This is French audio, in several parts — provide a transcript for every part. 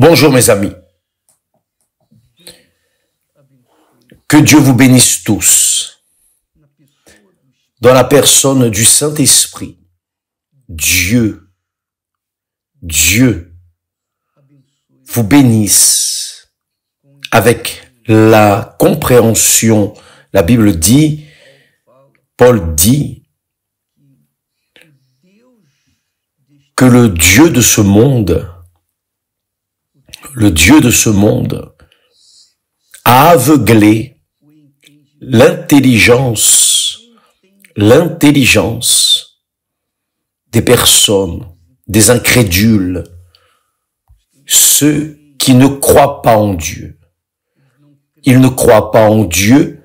Bonjour mes amis, que Dieu vous bénisse tous. Dans la personne du Saint-Esprit, Dieu vous bénisse avec la compréhension. La Bible dit, Paul dit, que le Dieu de ce monde a aveuglé l'intelligence des personnes, des incrédules, ceux qui ne croient pas en Dieu. Ils ne croient pas en Dieu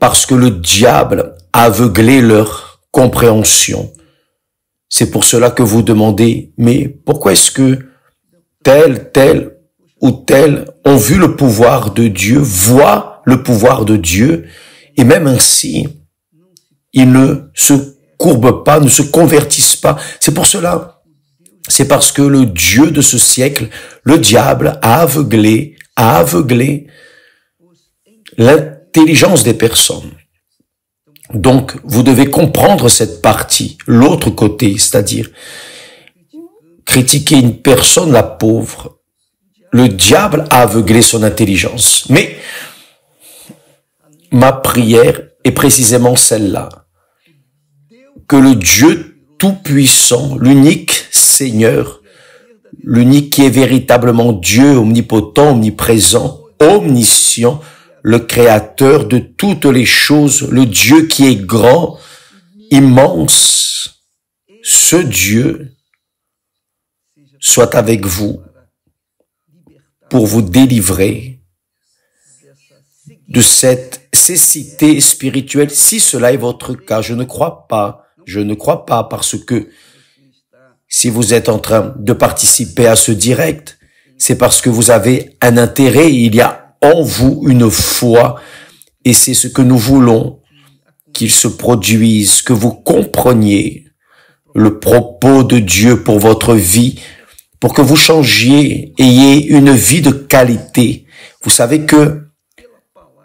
parce que le diable a aveuglé leur compréhension. C'est pour cela que vous demandez, mais pourquoi est-ce que tel ou tel ont vu le pouvoir de Dieu, voient le pouvoir de Dieu, et même ainsi, ils ne se courbent pas, ne se convertissent pas. C'est pour cela, c'est parce que le Dieu de ce siècle, le diable, a aveuglé l'intelligence des personnes. Donc, vous devez comprendre cette partie, l'autre côté, c'est-à-dire critiquer une personne, la pauvre. Le diable a aveuglé son intelligence. Mais ma prière est précisément celle-là. Que le Dieu tout-puissant, l'unique Seigneur, l'unique qui est véritablement Dieu, omnipotent, omniprésent, omniscient, le Créateur de toutes les choses, le Dieu qui est grand, immense, ce Dieu soit avec vous pour vous délivrer de cette cécité spirituelle, si cela est votre cas. Je ne crois pas parce que si vous êtes en train de participer à ce direct, c'est parce que vous avez un intérêt, il y a en vous une foi, et c'est ce que nous voulons qu'il se produise, que vous compreniez le propos de Dieu pour votre vie, pour que vous changiez, ayez une vie de qualité. Vous savez que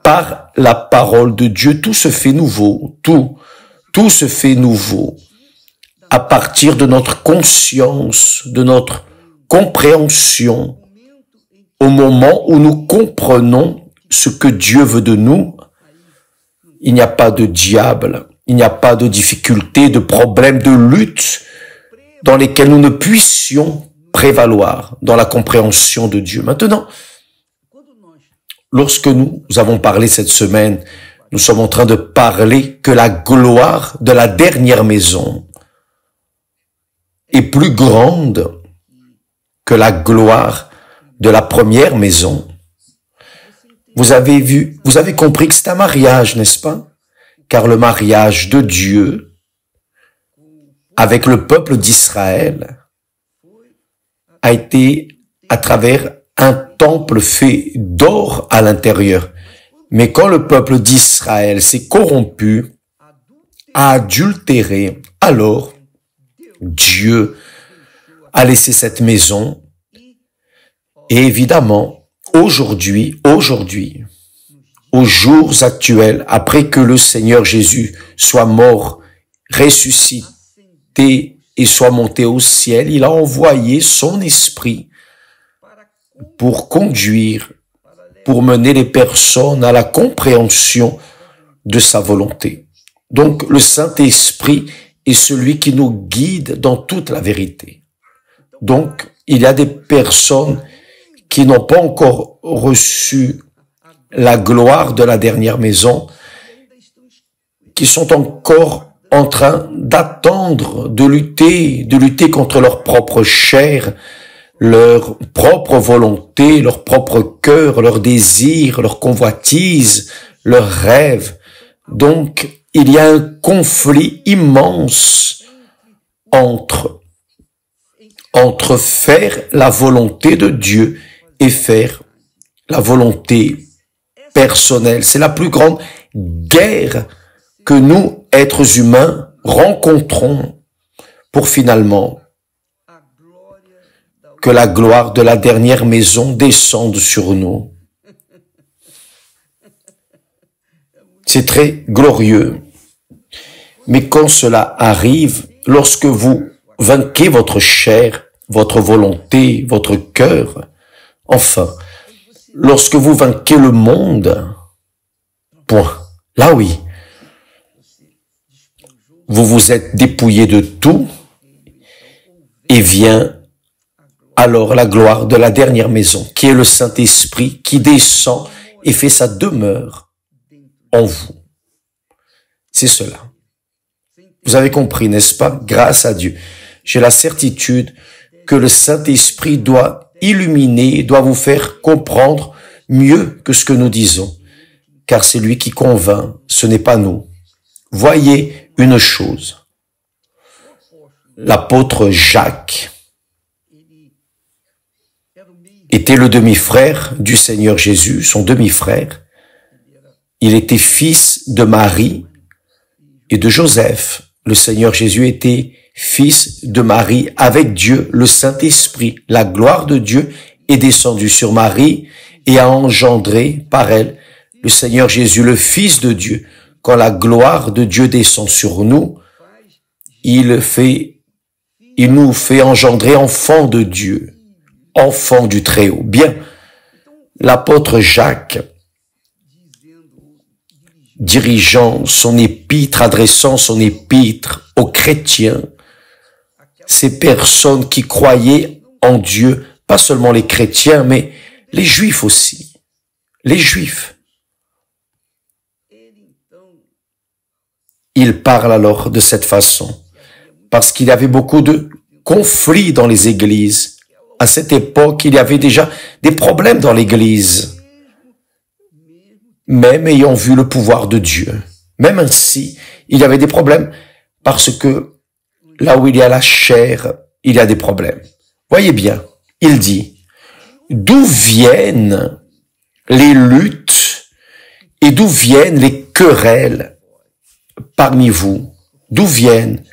par la parole de Dieu, tout se fait nouveau, tout se fait nouveau à partir de notre conscience, de notre compréhension. Au moment où nous comprenons ce que Dieu veut de nous, il n'y a pas de diable, il n'y a pas de difficulté, de problème, de lutte dans lesquels nous ne puissions prévaloir dans la compréhension de Dieu. Maintenant, lorsque nous avons parlé cette semaine, nous sommes en train de parler que la gloire de la dernière maison est plus grande que la gloire de la première maison. Vous avez compris que c'est un mariage, n'est-ce pas? Car le mariage de Dieu avec le peuple d'Israël a été à travers un temple fait d'or à l'intérieur. Mais quand le peuple d'Israël s'est corrompu, a adultéré, alors Dieu a laissé cette maison. Et évidemment, aujourd'hui, aux jours actuels, après que le Seigneur Jésus soit mort, ressuscité et soit monté au ciel, il a envoyé son esprit pour conduire, pour mener les personnes à la compréhension de sa volonté. Donc, le Saint-Esprit est celui qui nous guide dans toute la vérité. Donc, il y a des personnes qui n'ont pas encore reçu la gloire de la dernière maison, qui sont encore en train d'attendre, de lutter contre leur propre chair, leur propre volonté, leur propre cœur, leurs désirs, leurs convoitises, leurs rêves. Donc, il y a un conflit immense entre faire la volonté de Dieu et faire la volonté personnelle. C'est la plus grande guerre que nous, êtres humains, rencontrons pour finalement que la gloire de la dernière maison descende sur nous. C'est très glorieux. Mais quand cela arrive, lorsque vous vainquez votre chair, votre volonté, votre cœur, enfin, lorsque vous vainquez le monde, point. Là oui, vous vous êtes dépouillé de tout et vient alors la gloire de la dernière maison, qui est le Saint-Esprit, qui descend et fait sa demeure en vous. C'est cela. Vous avez compris, n'est-ce pas? Grâce à Dieu. J'ai la certitude que le Saint-Esprit doit illuminer, doit vous faire comprendre mieux que ce que nous disons. Car c'est lui qui convainc, ce n'est pas nous. Voyez une chose. L'apôtre Jacques était le demi-frère du Seigneur Jésus, son demi-frère. Il était fils de Marie et de Joseph. Le Seigneur Jésus était fils de Marie avec Dieu, le Saint-Esprit. La gloire de Dieu est descendue sur Marie et a engendré par elle le Seigneur Jésus, le Fils de Dieu. Quand la gloire de Dieu descend sur nous, il nous fait engendrer enfants de Dieu, enfants du Très-Haut. Bien, l'apôtre Jacques, dirigeant son épître, adressant son épître aux chrétiens, ces personnes qui croyaient en Dieu, pas seulement les chrétiens, mais les juifs aussi, les juifs. Il parle alors de cette façon, parce qu'il y avait beaucoup de conflits dans les églises. À cette époque, il y avait déjà des problèmes dans l'église, même ayant vu le pouvoir de Dieu. Même ainsi, il y avait des problèmes, parce que là où il y a la chair, il y a des problèmes. Voyez bien, il dit, d'où viennent les luttes et d'où viennent les querelles parmi vous? D'où viennent?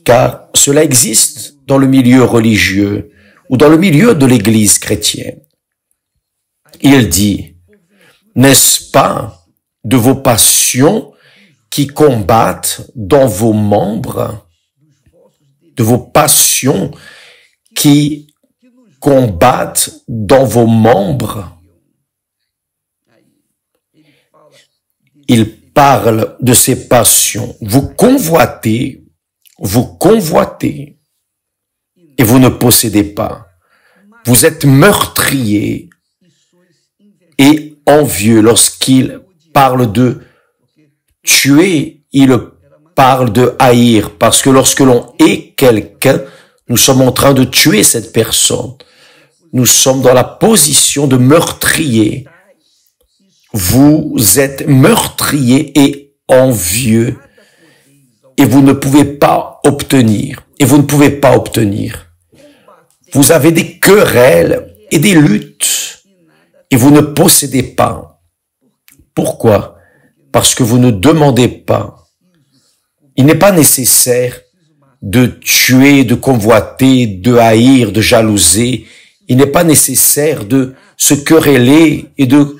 Car cela existe dans le milieu religieux ou dans le milieu de l'église chrétienne. Il dit, n'est-ce pas de vos passions qui combattent dans vos membres, de vos passions qui combattent dans vos membres? Il parle de ces passions. Vous convoitez et vous ne possédez pas. Vous êtes meurtrier et envieux. Lorsqu'il parle de tuer, il parle de haïr, parce que lorsque l'on hait quelqu'un, nous sommes en train de tuer cette personne. Nous sommes dans la position de meurtrier. Vous êtes meurtrier et envieux et vous ne pouvez pas obtenir. Vous avez des querelles et des luttes et vous ne possédez pas. Pourquoi? Parce que vous ne demandez pas. Il n'est pas nécessaire de tuer, de convoiter, de haïr, de jalouser. Il n'est pas nécessaire de se quereller et de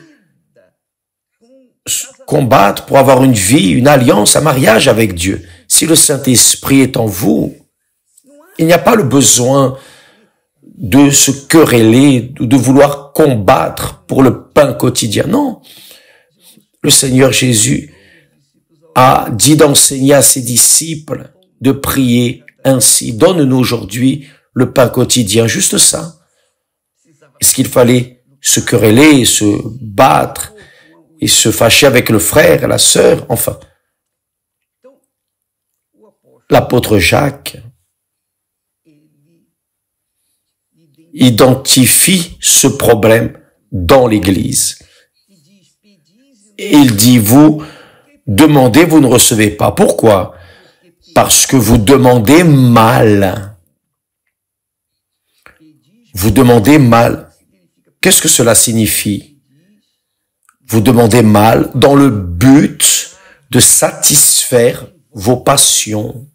combattre pour avoir une vie, une alliance, un mariage avec Dieu. Si le Saint-Esprit est en vous, il n'y a pas le besoin de se quereller, de vouloir combattre pour le pain quotidien. Non. Le Seigneur Jésus a dit d'enseigner à ses disciples de prier ainsi. Donne-nous aujourd'hui le pain quotidien, juste ça. Est-ce qu'il fallait se quereller, se battre et se fâcher avec le frère, la sœur, enfin. L'apôtre Jacques identifie ce problème dans l'Église. Et il dit, vous demandez, vous ne recevez pas. Pourquoi? Parce que vous demandez mal. Vous demandez mal. Qu'est-ce que cela signifie? Vous demandez mal dans le but de satisfaire vos passions.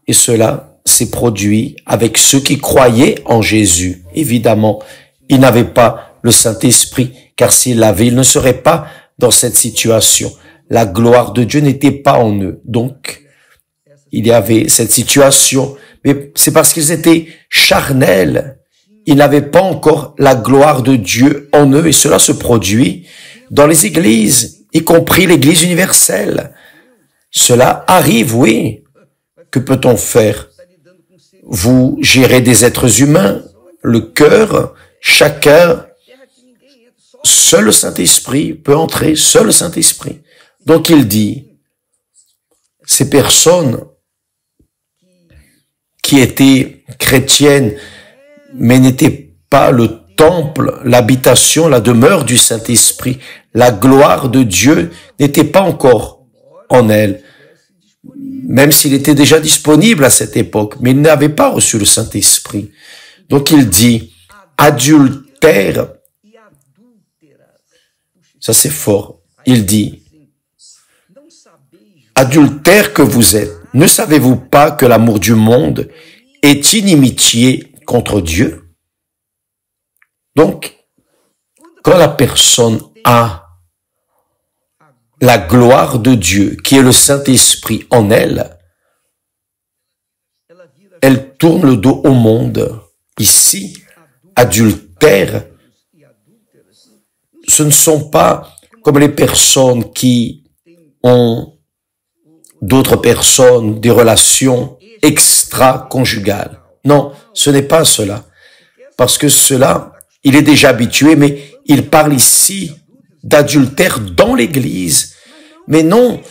Et cela s'est produit avec ceux qui croyaient en Jésus. Évidemment, ils n'avaient pas le Saint-Esprit, car s'ils l'avaient, ils ne seraient pas dans cette situation. La gloire de Dieu n'était pas en eux. Donc, il y avait cette situation, mais c'est parce qu'ils étaient charnels. Ils n'avaient pas encore la gloire de Dieu en eux, et cela se produit dans les églises, y compris l'Église universelle. Cela arrive, oui. Que peut-on faire? Vous gérez des êtres humains, le cœur, chacun, seul le Saint-Esprit peut entrer, seul le Saint-Esprit. Donc il dit, ces personnes qui étaient chrétiennes, mais n'étaient pas le temple, l'habitation, la demeure du Saint-Esprit, la gloire de Dieu n'était pas encore en elles, même s'il était déjà disponible à cette époque, mais il n'avait pas reçu le Saint-Esprit. Donc il dit, adultère, ça c'est fort, il dit, adultère que vous êtes, ne savez-vous pas que l'amour du monde est inimitié contre Dieu? Donc, quand la personne a la gloire de Dieu, qui est le Saint-Esprit en elle, elle tourne le dos au monde. Ici, adultère, ce ne sont pas comme les personnes qui ont d'autres personnes, des relations extra-conjugales. Non, ce n'est pas cela. Parce que cela, il est déjà habitué, mais il parle ici d'adultère dans l'Église. Mais non,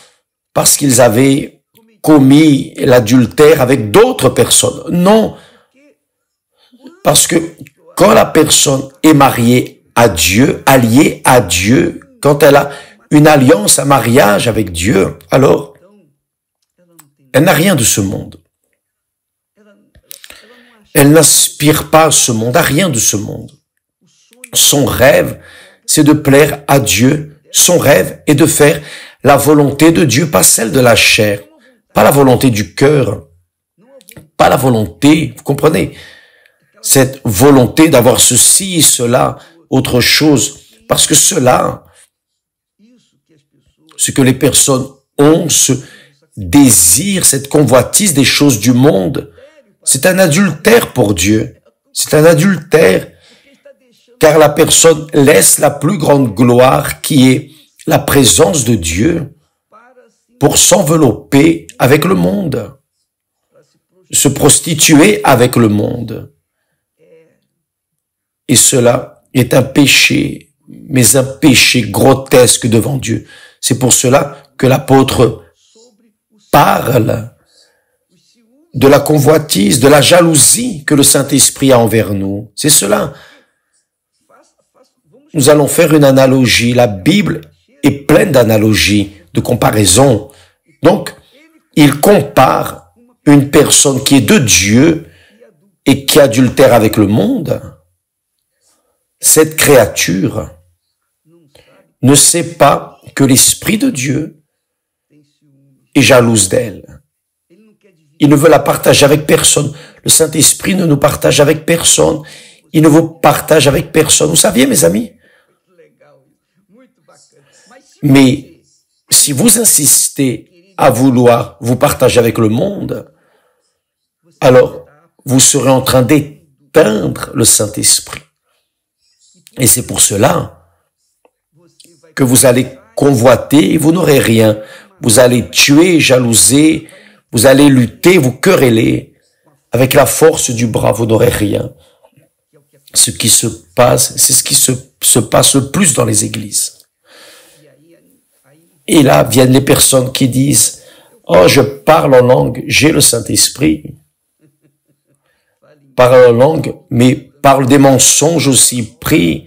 parce qu'ils avaient commis l'adultère avec d'autres personnes. Non, parce que quand la personne est mariée à Dieu, alliée à Dieu, quand elle a une alliance, un mariage avec Dieu, alors elle n'a rien de ce monde. Elle n'aspire pas à ce monde, à rien de ce monde. Son rêve, c'est de plaire à Dieu. Son rêve est de faire la volonté de Dieu, pas celle de la chair, pas la volonté du cœur, pas la volonté, vous comprenez, cette volonté d'avoir ceci, cela, autre chose, parce que cela, ce que les personnes ont, ce désir, cette convoitise des choses du monde, c'est un adultère pour Dieu. C'est un adultère, car la personne laisse la plus grande gloire qui est la présence de Dieu pour s'envelopper avec le monde, se prostituer avec le monde. Et cela est un péché, mais un péché grotesque devant Dieu. C'est pour cela que l'apôtre parle de la convoitise, de la jalousie que le Saint-Esprit a envers nous. C'est cela. Nous allons faire une analogie. La Bible est pleine d'analogies, de comparaisons. Donc, il compare une personne qui est de Dieu et qui adultère avec le monde. Cette créature ne sait pas que l'Esprit de Dieu est jalouse d'elle. Il ne veut la partager avec personne. Le Saint-Esprit ne nous partage avec personne. Il ne vous partage avec personne. Vous saviez, mes amis? Mais si vous insistez à vouloir vous partager avec le monde, alors vous serez en train d'éteindre le Saint-Esprit. Et c'est pour cela que vous allez convoiter et vous n'aurez rien. Vous allez tuer, jalouser, vous allez lutter, vous quereller. Avec la force du bras, vous n'aurez rien. Ce qui se passe, c'est ce qui se passe le plus dans les églises. Et là viennent les personnes qui disent, « Oh, je parle en langue, j'ai le Saint-Esprit. » Parle en langue, mais parle des mensonges aussi, prie.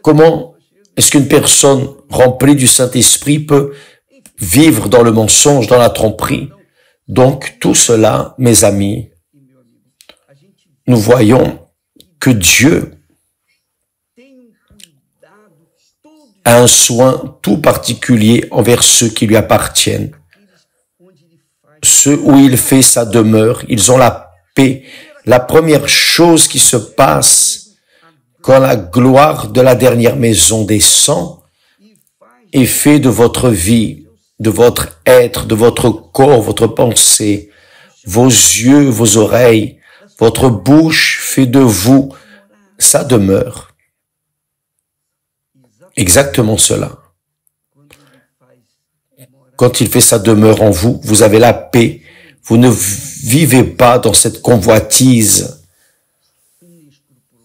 Comment est-ce qu'une personne remplie du Saint-Esprit peut vivre dans le mensonge, dans la tromperie? Donc, tout cela, mes amis, nous voyons que Dieu a un soin tout particulier envers ceux qui lui appartiennent, ceux où il fait sa demeure, ils ont la paix. La première chose qui se passe quand la gloire de la dernière maison descend et fait de votre vie, de votre être, de votre corps, votre pensée, vos yeux, vos oreilles, votre bouche fait de vous sa demeure. Exactement cela. Quand il fait sa demeure en vous, vous avez la paix. Vous ne vivez pas dans cette convoitise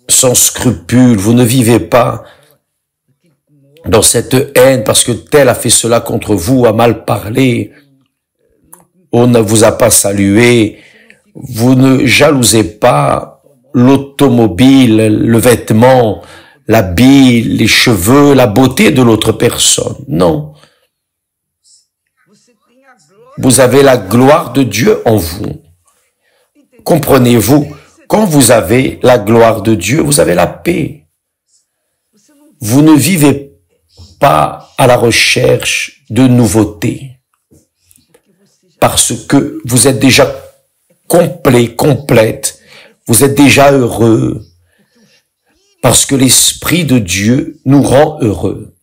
sans scrupule. Vous ne vivez pas dans cette haine parce que tel a fait cela contre vous, a mal parlé, on ne vous a pas salué. Vous ne jalousez pas l'automobile, le vêtement, l'habit, les cheveux, la beauté de l'autre personne. Non. Vous avez la gloire de Dieu en vous. Comprenez-vous, quand vous avez la gloire de Dieu, vous avez la paix. Vous ne vivez pas à la recherche de nouveautés parce que vous êtes déjà complet, complète. Vous êtes déjà heureux parce que l'Esprit de Dieu nous rend heureux,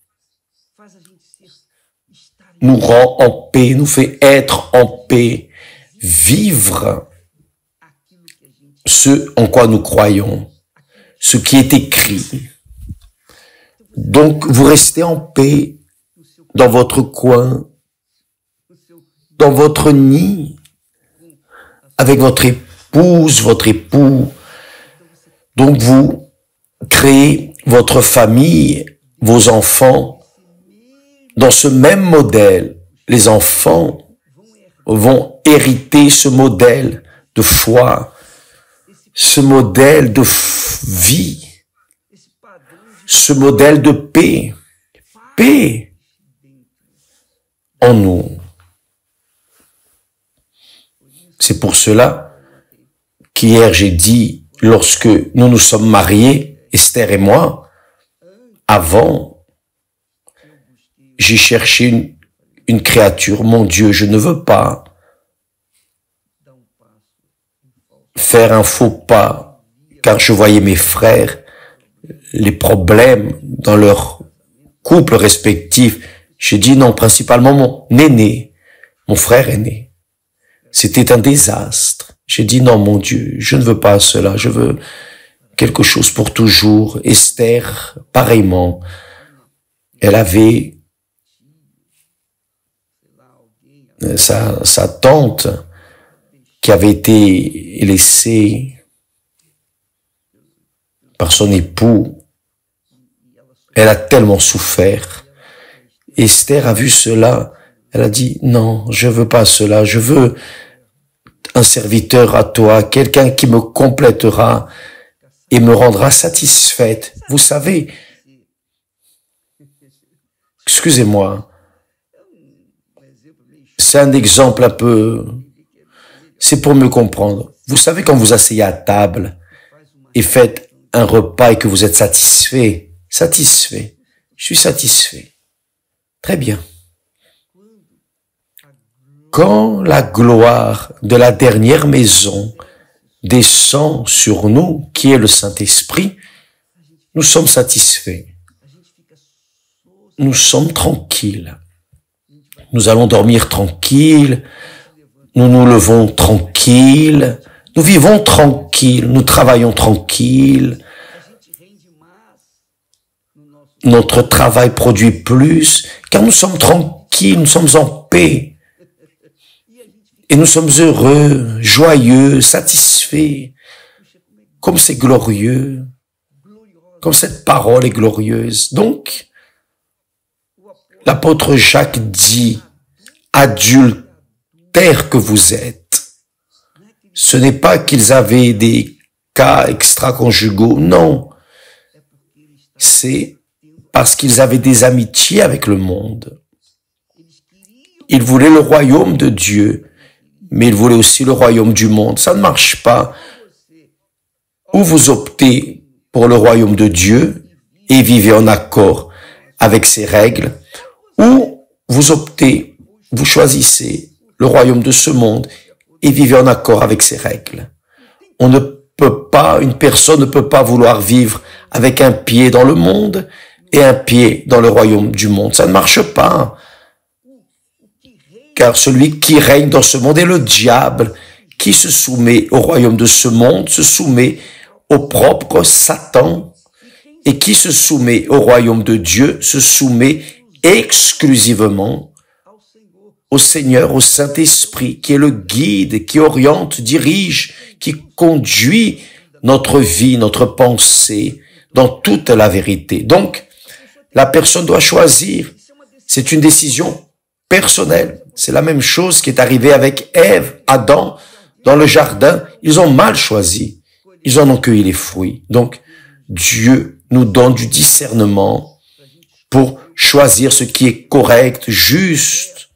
nous rend en paix, nous fait être en paix, vivre ce en quoi nous croyons, ce qui est écrit. Donc, vous restez en paix dans votre coin, dans votre nid, avec votre épouse, votre époux. Donc, vous créez votre famille, vos enfants, dans ce même modèle. Les enfants vont hériter ce modèle de foi, ce modèle de vie, ce modèle de paix, paix en nous. C'est pour cela qu'hier j'ai dit, lorsque nous nous sommes mariés, Esther et moi, avant, j'ai cherché une créature. Mon Dieu, je ne veux pas faire un faux pas, car je voyais mes frères, les problèmes dans leur couple respectif. J'ai dit non, principalement mon aîné, mon frère aîné. C'était un désastre. J'ai dit non, mon Dieu, je ne veux pas cela, je veux quelque chose pour toujours. Esther, pareillement, elle avait sa tante qui avait été laissée par son époux. Elle a tellement souffert. Esther a vu cela. Elle a dit, non, je veux pas cela. Je veux un serviteur à toi, quelqu'un qui me complétera et me rendra satisfaite. Vous savez, excusez-moi, c'est un exemple un peu, c'est pour me comprendre. Vous savez, quand vous asseyez à table et faites un repas et que vous êtes satisfait, je suis satisfait. Très bien. Quand la gloire de la dernière maison descend sur nous, qui est le Saint-Esprit, nous sommes satisfaits. Nous sommes tranquilles. Nous allons dormir tranquilles. Nous nous levons tranquilles. Nous vivons tranquilles. Nous travaillons tranquilles. Notre travail produit plus, car nous sommes tranquilles, nous sommes en paix. Et nous sommes heureux, joyeux, satisfaits. Comme c'est glorieux. Comme cette parole est glorieuse. Donc, l'apôtre Jacques dit, adultères que vous êtes. Ce n'est pas qu'ils avaient des cas extra-conjugaux, non. C'est parce qu'ils avaient des amitiés avec le monde. Ils voulaient le royaume de Dieu, mais ils voulaient aussi le royaume du monde. Ça ne marche pas. Ou vous optez pour le royaume de Dieu et vivez en accord avec ses règles, ou vous optez, vous choisissez le royaume de ce monde et vivez en accord avec ses règles. On ne peut pas, une personne ne peut pas vouloir vivre avec un pied dans le monde et un pied dans le royaume du monde. Ça ne marche pas. Car celui qui règne dans ce monde est le diable, qui se soumet au royaume de ce monde, se soumet au propre Satan, et qui se soumet au royaume de Dieu, se soumet exclusivement au Seigneur, au Saint-Esprit, qui est le guide, qui oriente, dirige, qui conduit notre vie, notre pensée dans toute la vérité. Donc, la personne doit choisir. C'est une décision personnelle. C'est la même chose qui est arrivée avec Ève, Adam, dans le jardin. Ils ont mal choisi. Ils en ont cueilli les fruits. Donc, Dieu nous donne du discernement pour choisir ce qui est correct, juste,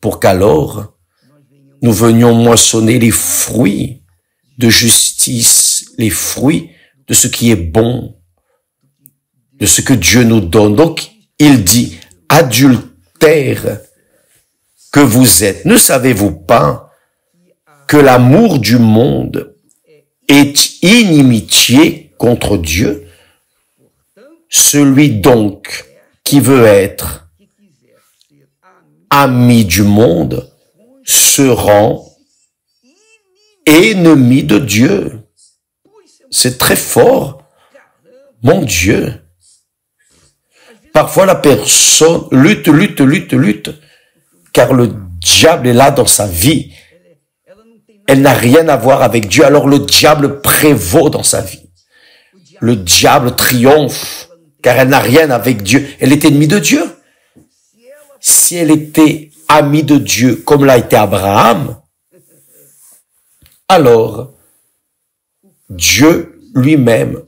pour qu'alors nous venions moissonner les fruits de justice, les fruits de ce qui est bon, de ce que Dieu nous donne. Donc, il dit, adultère que vous êtes, ne savez-vous pas que l'amour du monde est inimitié contre Dieu? Celui donc qui veut être ami du monde se rend ennemi de Dieu. C'est très fort. Mon Dieu. Parfois la personne lutte, car le diable est là dans sa vie. Elle n'a rien à voir avec Dieu, alors le diable prévaut dans sa vie. Le diable triomphe, car elle n'a rien avec Dieu. Elle est ennemie de Dieu. Si elle était amie de Dieu, comme l'a été Abraham, alors Dieu lui-même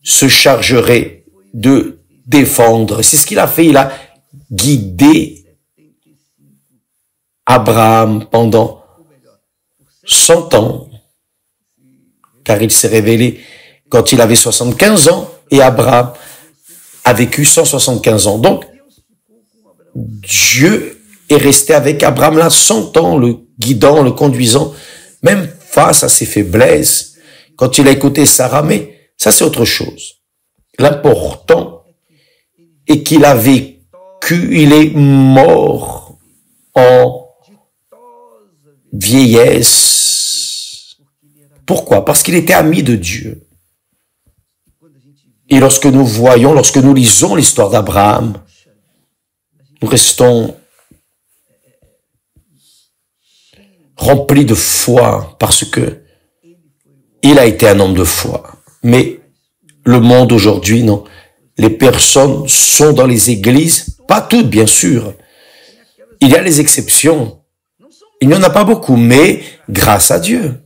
se chargerait de défendre. C'est ce qu'il a fait. Il a guidé Abraham pendant 100 ans, car il s'est révélé quand il avait 75 ans, et Abraham a vécu 175 ans. Donc, Dieu est resté avec Abraham là 100 ans, le guidant, le conduisant, même face à ses faiblesses, quand il a écouté Sarah, mais ça c'est autre chose. L'important est qu'il a vécu, il est mort en vieillesse. Pourquoi? Parce qu'il était ami de Dieu. Et lorsque nous voyons, lorsque nous lisons l'histoire d'Abraham, nous restons remplis de foi parce que il a été un homme de foi. Mais le monde aujourd'hui, non. Les personnes sont dans les églises, pas toutes bien sûr. Il y a les exceptions. Il n'y en a pas beaucoup, mais grâce à Dieu.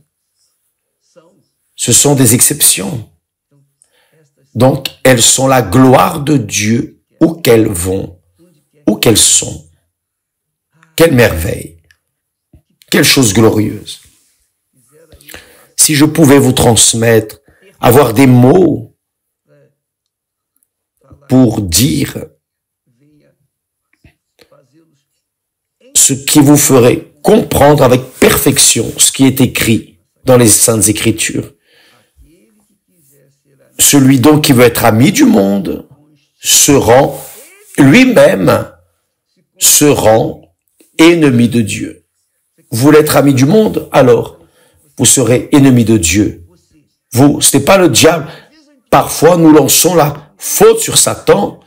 Ce sont des exceptions. Donc, elles sont la gloire de Dieu où qu'elles vont, où qu'elles sont. Quelle merveille. Quelle chose glorieuse. Si je pouvais vous transmettre, avoir des mots pour dire ce qui vous ferait comprendre avec perfection ce qui est écrit dans les Saintes Écritures. Celui donc qui veut être ami du monde se rend lui-même, se rend ennemi de Dieu. Vous voulez être ami du monde, alors vous serez ennemi de Dieu. Vous, ce n'est pas le diable. Parfois, nous lançons la faute sur Satan,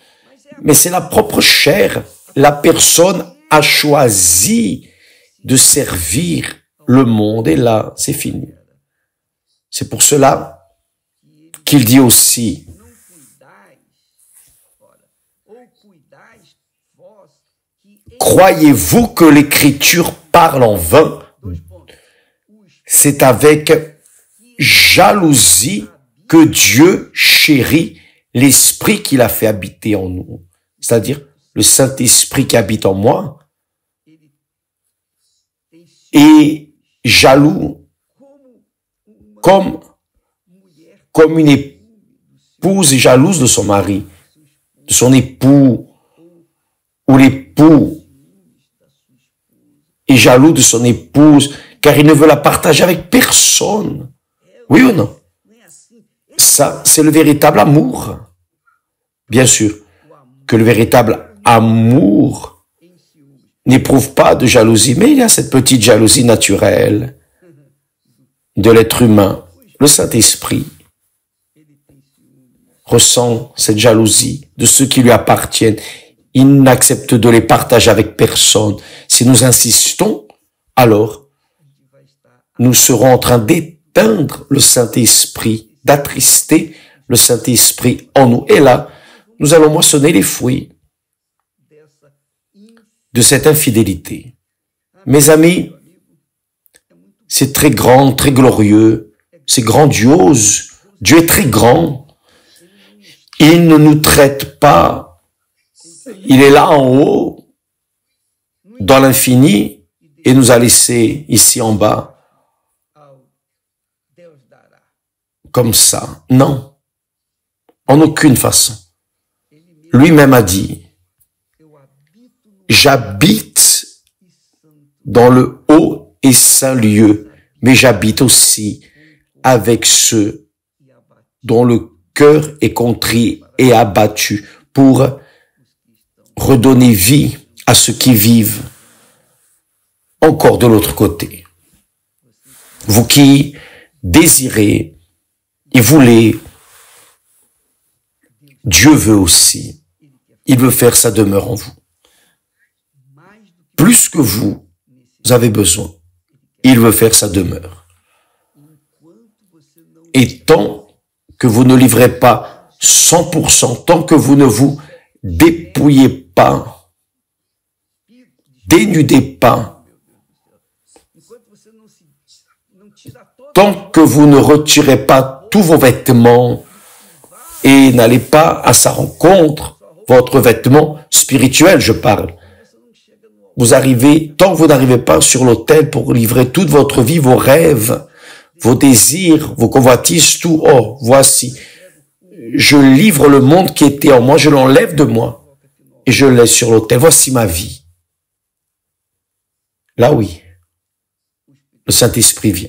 mais c'est la propre chair. La personne a choisi de servir le monde et là, c'est fini. C'est pour cela qu'il dit aussi, croyez-vous que l'Écriture parle en vain? C'est avec jalousie que Dieu chérit l'Esprit qu'il a fait habiter en nous. C'est-à-dire le Saint-Esprit qui habite en moi est jaloux comme une épouse est jalouse de son mari, de son époux, ou l'époux est jaloux de son épouse, car il ne veut la partager avec personne. Oui ou non? Ça, c'est le véritable amour. Bien sûr que le véritable amour n'éprouve pas de jalousie, mais il y a cette petite jalousie naturelle de l'être humain. Le Saint-Esprit ressent cette jalousie de ceux qui lui appartiennent. Il n'accepte de les partager avec personne. Si nous insistons, alors nous serons en train d'éteindre le Saint-Esprit, d'attrister le Saint-Esprit en nous. Et là, nous allons moissonner les fruits de cette infidélité. Mes amis, c'est très grand, très glorieux, c'est grandiose. Dieu est très grand. Il ne nous traite pas. Il est là en haut, dans l'infini, et nous a laissés ici en bas. Comme ça. Non. En aucune façon. Lui-même a dit, j'habite dans le haut et saint lieu, mais j'habite aussi avec ceux dont le cœur est contrit et abattu pour redonner vie à ceux qui vivent encore de l'autre côté. Vous qui désirez et voulez, Dieu veut aussi. Il veut faire sa demeure en vous. Plus que vous avez besoin, il veut faire sa demeure. Et tant que vous ne livrez pas 100%, tant que vous ne vous dépouillez pas, dénudez pas, tant que vous ne retirez pas tous vos vêtements et n'allez pas à sa rencontre, votre vêtement spirituel, je parle. Vous arrivez, tant que vous n'arrivez pas sur l'autel pour livrer toute votre vie, vos rêves, vos désirs, vos convoitises, tout, oh, voici, je livre le monde qui était en moi, je l'enlève de moi et je le laisse sur l'autel. Voici ma vie. Là, oui, le Saint-Esprit vient,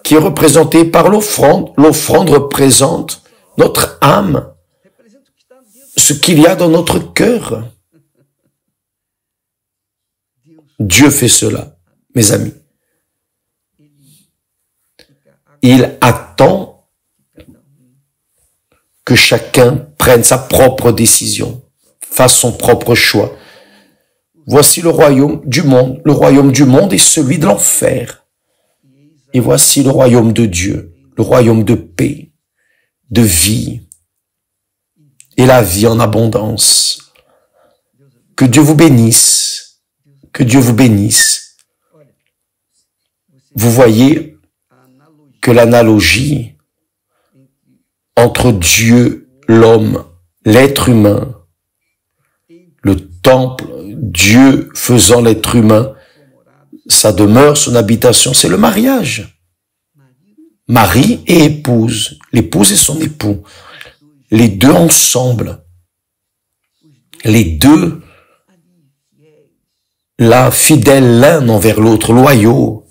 qui est représenté par l'offrande. L'offrande représente notre âme, ce qu'il y a dans notre cœur. Dieu fait cela, mes amis. Il attend que chacun prenne sa propre décision, fasse son propre choix. Voici le royaume du monde. Le royaume du monde est celui de l'enfer. Et voici le royaume de Dieu, le royaume de paix, de vie, et la vie en abondance. Que Dieu vous bénisse, que Dieu vous bénisse. Vous voyez que l'analogie entre Dieu, l'homme, l'être humain, le temple, Dieu faisant l'être humain, sa demeure, son habitation, c'est le mariage. Mari et épouse, l'épouse et son époux, les deux ensemble, les deux là, fidèles l'un envers l'autre, loyaux,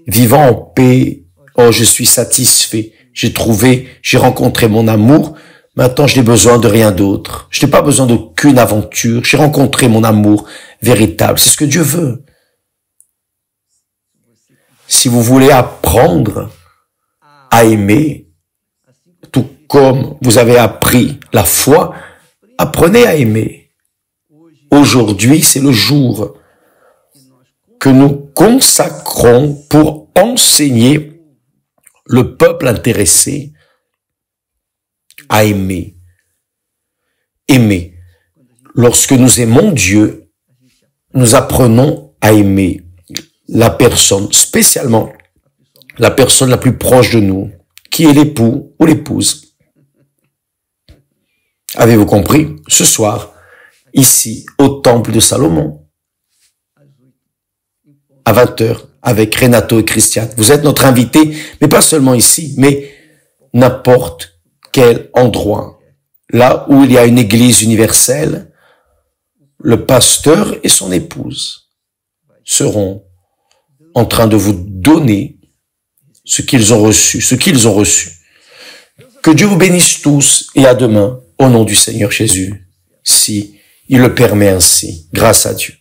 vivant en paix. Oh, je suis satisfait, j'ai rencontré mon amour, maintenant je n'ai besoin de rien d'autre. Je n'ai pas besoin d'aucune aventure, j'ai rencontré mon amour véritable, c'est ce que Dieu veut. Si vous voulez apprendre à aimer, tout comme vous avez appris la foi, apprenez à aimer. Aujourd'hui, c'est le jour que nous consacrons pour enseigner le peuple intéressé à aimer. Aimer. Lorsque nous aimons Dieu, nous apprenons à aimer la personne, spécialement la personne la plus proche de nous, qui est l'époux ou l'épouse. Avez-vous compris? Ce soir, ici, au temple de Salomon, à 20h, avec Renato et Christiane. Vous êtes notre invité, mais pas seulement ici, mais n'importe quel endroit. Là où il y a une église universelle, le pasteur et son épouse seront en train de vous donner ce qu'ils ont reçu, Que Dieu vous bénisse tous et à demain au nom du Seigneur Jésus, si il le permet ainsi, grâce à Dieu.